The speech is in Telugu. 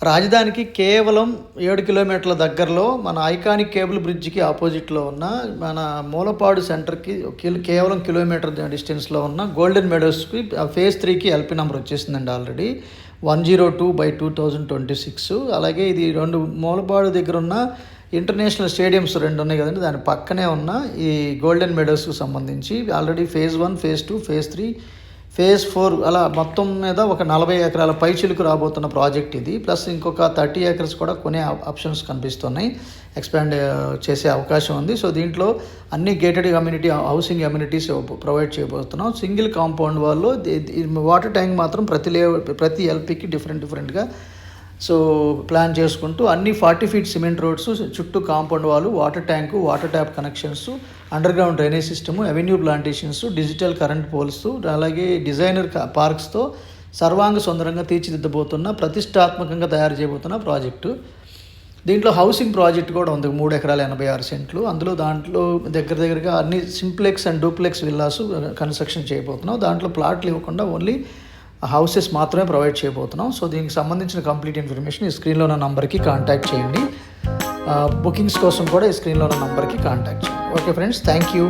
రాజధానికి కేవలం 7 కిలోమీటర్ల దగ్గరలో మన ఐకానిక్ కేబుల్ బ్రిడ్జ్కి ఆపోజిట్లో ఉన్న మన మూలపాడు సెంటర్కి కేవలం కిలోమీటర్ డిస్టెన్స్లో ఉన్న గోల్డెన్ మెడోస్కి ఫేజ్ 3కి ఎల్పీ నెంబర్ వచ్చేసిందండి ఆల్రెడీ 102/2026. అలాగే ఇది 2 మూలపాడు దగ్గర ఉన్న ఇంటర్నేషనల్ స్టేడియంస్ 2 ఉన్నాయి కదండి, దాని పక్కనే ఉన్న ఈ గోల్డెన్ మెడోస్కి సంబంధించి already phase 1, phase 2, phase 3, phase 4 అలా మొత్తం మీద ఒక 40 ఎకరాల పైచిలుకు రాబోతున్న ప్రాజెక్ట్ ఇది. ప్లస్ ఇంకొక 30 ఏకర్స్ కూడా కొనే ఆప్షన్స్ కనిపిస్తున్నాయి, ఎక్స్పాండ్ చేసే అవకాశం ఉంది. సో దీంట్లో అన్ని gated community housing amenities provide చేయబోతున్నాం. సింగిల్ కాంపౌండ్ వాళ్ళు వాటర్ ట్యాంక్ మాత్రం ప్రతి ఎల్పీకి డిఫరెంట్గా సో ప్లాన్ చేసుకుంటూ అన్ని 40 ఫీట్ సిమెంట్ రోడ్స్, చుట్టూ కాంపౌండ్ వాళ్ళు, water tank, water tap connections, underground drainage system, avenue plantations, digital current poles, అలాగే డిజైనర్ పార్క్స్తో సర్వాంగ సుందరంగా తీర్చిదిద్దబోతున్న ప్రతిష్టాత్మకంగా తయారు చేయబోతున్న ప్రాజెక్టు. దీంట్లో హౌసింగ్ ప్రాజెక్ట్ కూడా ఉంది, 3 ఎకరాల 86 సెంట్లు. దాంట్లో దగ్గరగా అన్ని simplex and duplex villas construction చేయబోతున్నాం. దాంట్లో ప్లాట్లు ఇవ్వకుండా ఓన్లీ హౌసెస్ మాత్రమే ప్రొవైడ్ చేయబోతున్నాం. సో దీనికి సంబంధించిన కంప్లీట్ ఇన్ఫర్మేషన్ ఈ స్క్రీన్లో ఉన్న నంబర్కి కాంటాక్ట్ చేయండి. బుకింగ్స్ కోసం కూడా ఈ స్క్రీన్లో ఉన్న నంబర్కి కాంటాక్ట్ చేయండి. Okay friends, thank you.